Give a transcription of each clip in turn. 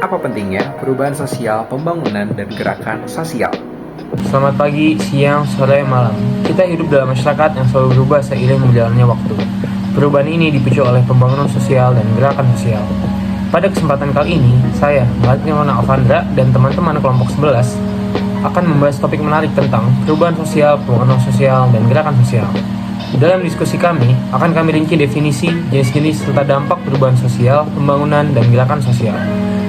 Apa pentingnya perubahan sosial, pembangunan, dan gerakan sosial? Selamat pagi, siang, sore, malam. Kita hidup dalam masyarakat yang selalu berubah seiring berjalannya waktu. Perubahan ini dipicu oleh pembangunan sosial dan gerakan sosial. Pada kesempatan kali ini, saya, Malatnya Alvandra, dan teman-teman kelompok 11 akan membahas topik menarik tentang perubahan sosial, pembangunan sosial, dan gerakan sosial. Dalam diskusi kami, akan kami rinci definisi, jenis-jenis, serta dampak perubahan sosial, pembangunan, dan gerakan sosial.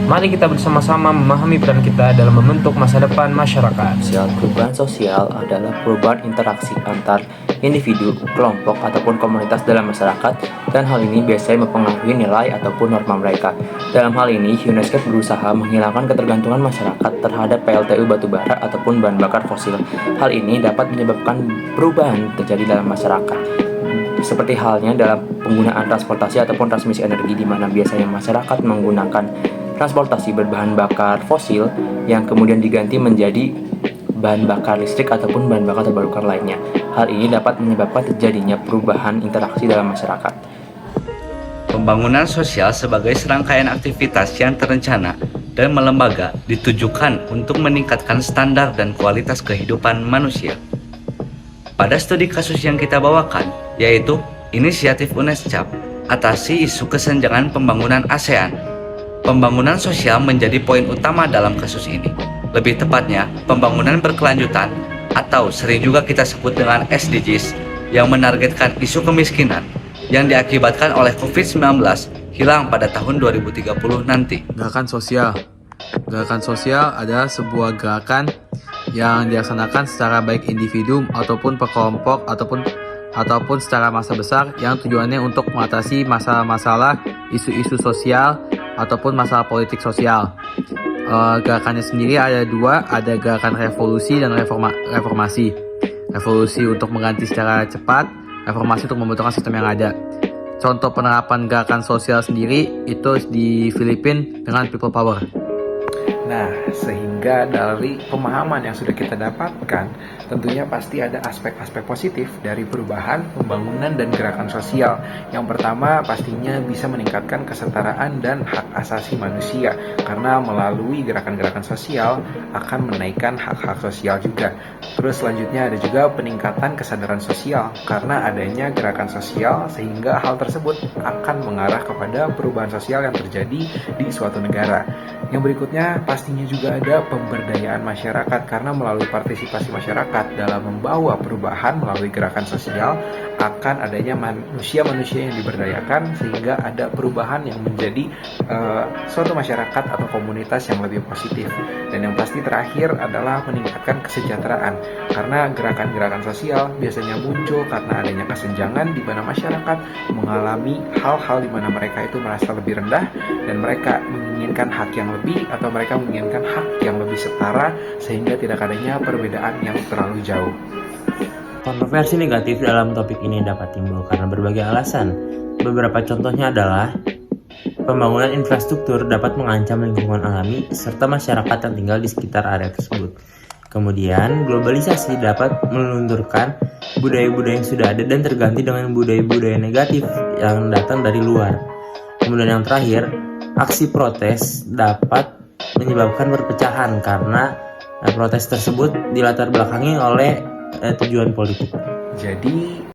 Mari kita bersama-sama memahami peran kita dalam membentuk masa depan masyarakat. Perubahan sosial adalah perubahan interaksi antar individu, kelompok, ataupun komunitas dalam masyarakat, dan hal ini biasanya mempengaruhi nilai ataupun norma mereka. Dalam hal ini, UNESCO berusaha menghilangkan ketergantungan masyarakat terhadap PLTU batubara ataupun bahan bakar fosil. Hal ini dapat menyebabkan perubahan terjadi dalam masyarakat. Seperti halnya dalam penggunaan transportasi ataupun transmisi energi, di mana biasanya masyarakat menggunakan transportasi berbahan bakar fosil yang kemudian diganti menjadi bahan bakar listrik ataupun bahan bakar terbarukan lainnya. Hal ini dapat menyebabkan terjadinya perubahan interaksi dalam masyarakat. Pembangunan sosial sebagai serangkaian aktivitas yang terencana dan melembaga ditujukan untuk meningkatkan standar dan kualitas kehidupan manusia. Pada studi kasus yang kita bawakan, yaitu inisiatif UNESCAP atasi isu kesenjangan pembangunan ASEAN. Pembangunan sosial menjadi poin utama dalam kasus ini. Lebih tepatnya, pembangunan berkelanjutan atau sering juga kita sebut dengan SDGs yang menargetkan isu kemiskinan yang diakibatkan oleh COVID-19 hilang pada tahun 2030 nanti. Gerakan sosial. Gerakan sosial adalah sebuah gerakan yang dilaksanakan secara baik individu ataupun per kelompok ataupun secara massa besar yang tujuannya untuk mengatasi masalah-masalah isu-isu sosial ataupun masalah politik sosial. Gerakannya sendiri ada dua, ada gerakan revolusi dan reformasi. Revolusi untuk mengganti secara cepat, reformasi untuk membentukkan sistem yang ada. Contoh penerapan gerakan sosial sendiri itu di Filipina dengan people power. Nah, sehingga dari pemahaman yang sudah kita dapatkan, tentunya pasti ada aspek-aspek positif dari perubahan, pembangunan, dan gerakan sosial. Yang pertama, pastinya bisa meningkatkan kesetaraan dan hak asasi manusia, karena melalui gerakan-gerakan sosial akan menaikkan hak-hak sosial juga. Terus selanjutnya ada juga peningkatan kesadaran sosial, karena adanya gerakan sosial sehingga hal tersebut akan mengarah kepada perubahan sosial yang terjadi di suatu negara. Yang berikutnya, pastinya juga ada pemberdayaan masyarakat, karena melalui partisipasi masyarakat dalam membawa perubahan melalui gerakan sosial akan adanya manusia-manusia yang diberdayakan sehingga ada perubahan yang menjadi suatu masyarakat atau komunitas yang lebih positif. Dan yang pasti terakhir adalah meningkatkan kesejahteraan, karena gerakan-gerakan sosial biasanya muncul karena adanya kesenjangan di mana masyarakat mengalami hal-hal di mana mereka itu merasa lebih rendah dan mereka menginginkan hak yang lebih atau mereka menginginkan hak yang lebih setara sehingga tidak adanya perbedaan yang terlalu jauh. Kontroversi negatif dalam topik ini dapat timbul karena berbagai alasan. Beberapa contohnya adalah pembangunan infrastruktur dapat mengancam lingkungan alami serta masyarakat yang tinggal di sekitar area tersebut. Kemudian, globalisasi dapat melunturkan budaya-budaya yang sudah ada dan terganti dengan budaya-budaya negatif yang datang dari luar. Kemudian yang terakhir, aksi protes dapat menyebabkan perpecahan karena protes tersebut dilatar belakangi oleh tujuan politik. Jadi